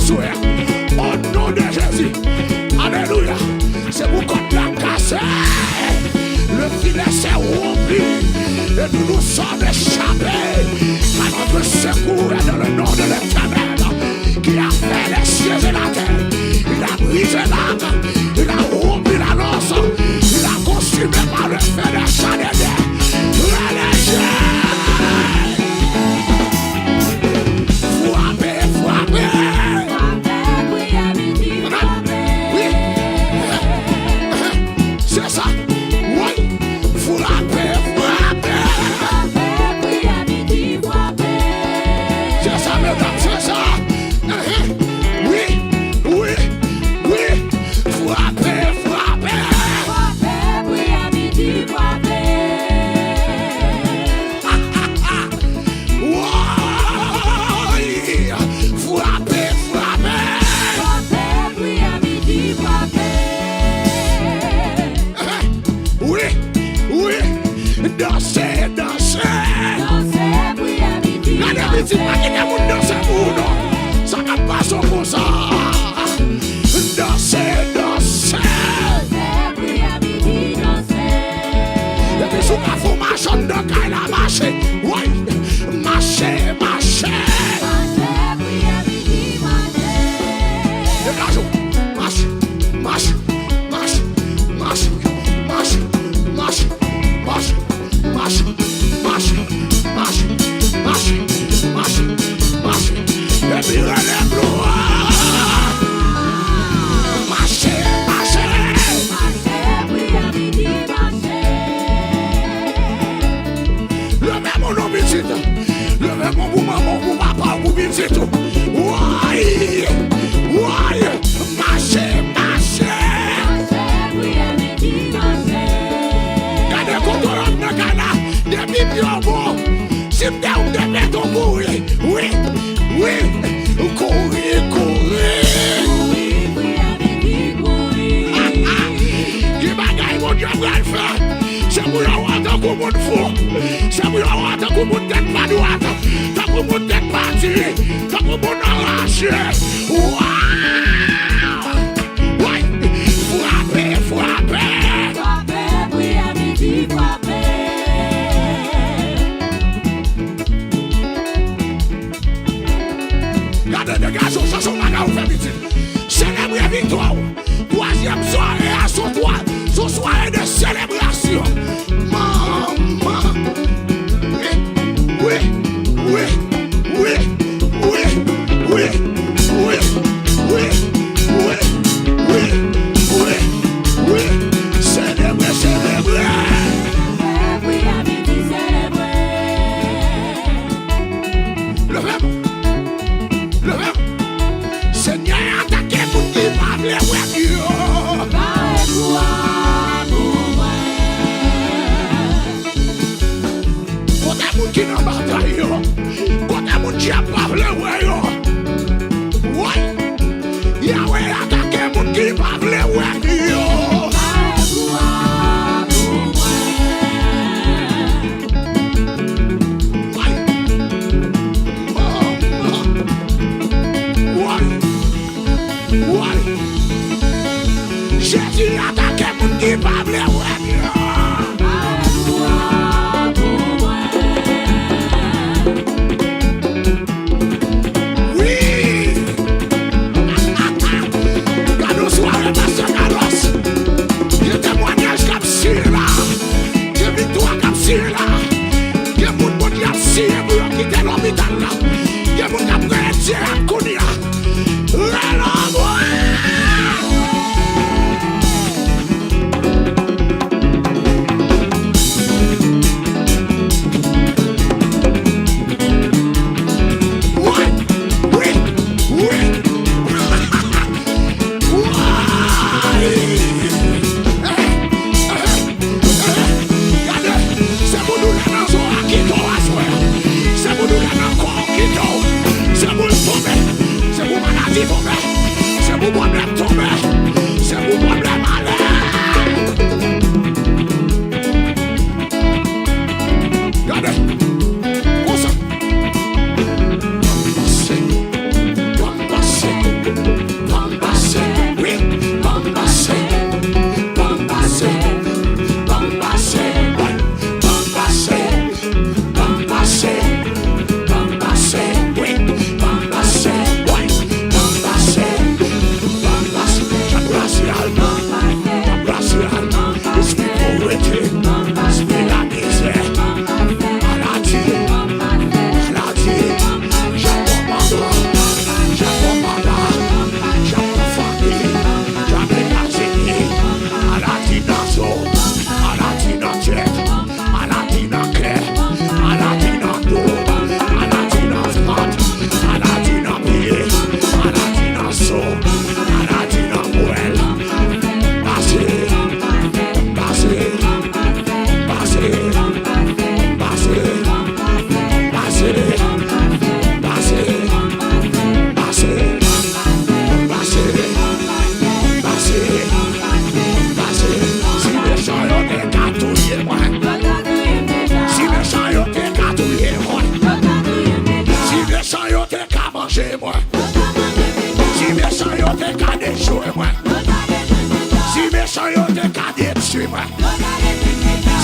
soir. Au nom de Jésus. Alléluia. C'est pour qu'on l'a cassé. Le filet s'est rompu. Et nous nous sommes échappés. Car notre secours est dans le nom de l'Éternel. Qui a fait les cieux et la terre. Il a brisé l'arc. Il a rompu la lance. Il a consumé par le feu des chandeliers. Relâchez. Frappez, frappez. Oui. C'est ça. Oui. Frappez, frappez. C'est ça, mesdames, c'est ça. Oui, oui, oui. Frappez, frappez. Oui, oui, dansez, dansez. La début, pas qu'il y a moun danser pour nous. Ça n'a pas son pour ça. Dansez, dansez. Et puis sous la formation de Kaila marcher. Oui, marcher, marcher. Dégagez, marche, marche, marche, marche, marche, marche, marche, marche, marche, marche, marche, marche, marche. Et puis relève-le. Marchez, marchez. Levez mon nom, petit. Levez mon maman, mon papa, mon petit. Oui, oui. Marchez, marchez. Gardez contre l'homme de Ghana. Des millions bon. Si vous devez tomber, oui, oui. Courir, courir. Qui bagaille mon Dieu va le faire. C'est pour l'avoir tant que mon fou. C'est pour l'avoir tant que mon tête pas droite. Tant que mon tête partie. Tant que mon arraché. Waouh! Oui! Frappez, frappez! Regardez des garçons, ça sont bagarres au féminisme. Célébrer victoire. Troisième soirée à son toit. Son soirée de célébration. Maman. Oui, oui, oui, oui, oui, oui, oui, oui, oui, oui, oui. Célébrer, célébrer. Levez-moi. Levez-moi. Seigneur, attaquez pour qui va les voir. Qui n'a pas bataille, quand t'as mon diable pas le voyant. Oui, Yahweh attaque mon qui pas le voyant. Jésus attaque mon qui pas le voyant.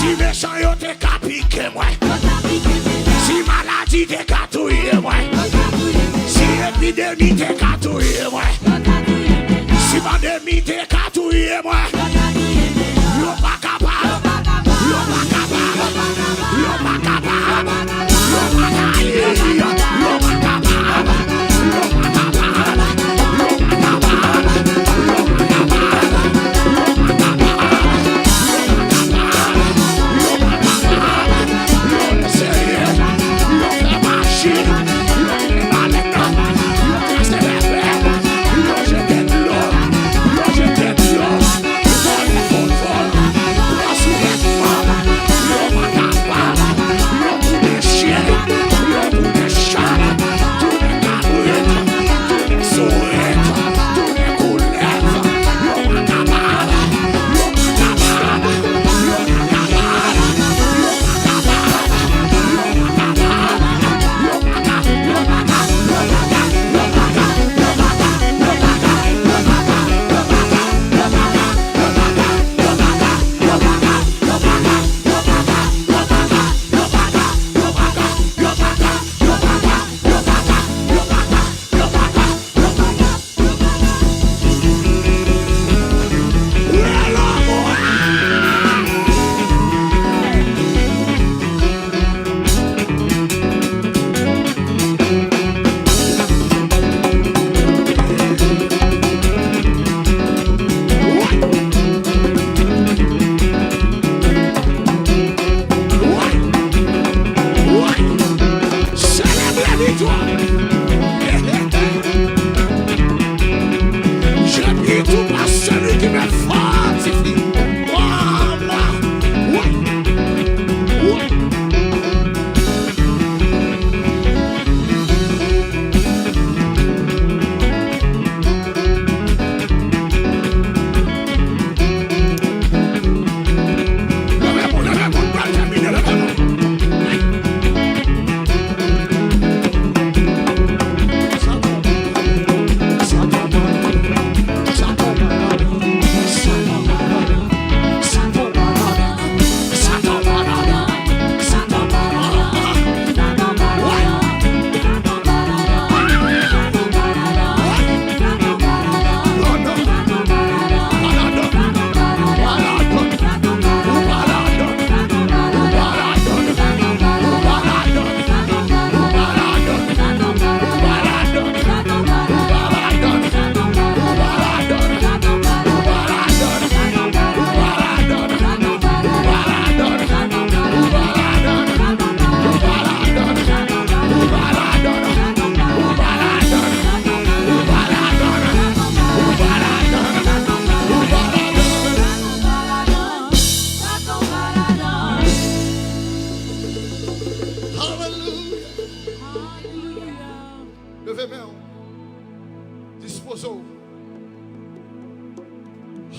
Si méchant yo te ka piqué moi. Si maladie te ka touye moi. Si épidémie te ka touye moi. Si pandémie te ka touye moi. Yo pas capable. Yo pas capable. Yo pas capable. Yo pas capable. Yo pas capable. Yo pas capable.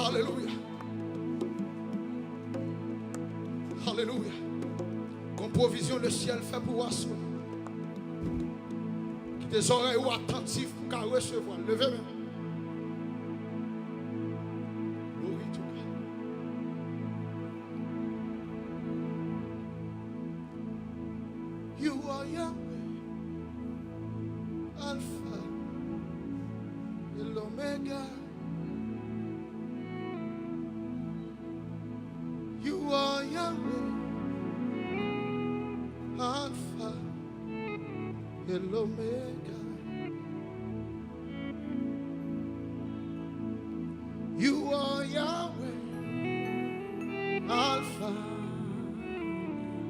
Alléluia. Alléluia. Comme provision le ciel fait pour asseoir. Tes oreilles ou attentives pour recevoir. Levez même. Glory to God. You are Yahweh, Alpha, and Omega. You are Yahweh, Alpha, and Omega. You are Yahweh, Alpha,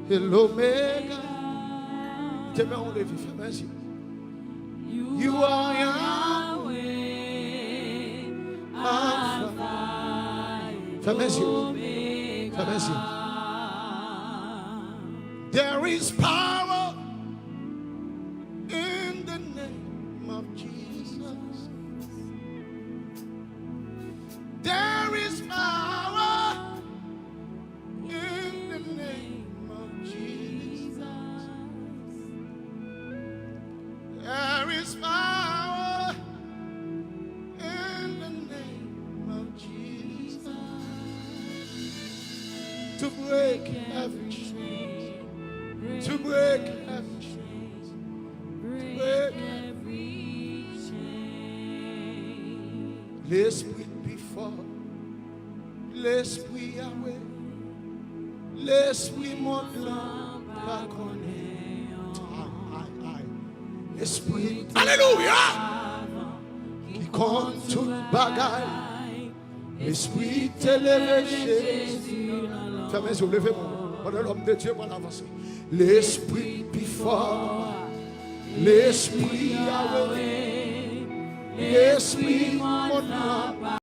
and Omega. You are Yahweh, Alpha, Omega. There is power in the name of Jesus. There is power in the name of Jesus. There is power in the name of Jesus to break every chain, to break every chain, to break every chain. L'esprit before, l'esprit Yahweh, l'esprit mon blanc, pas connaît. L'esprit, alléluia, qui compte tout bagaille, l'esprit élevé Jésus. Fermez les yeux, levez-moi. L'homme de Dieu va avancer. L'esprit plus fort, l'esprit Yahweh, l'esprit mon âme.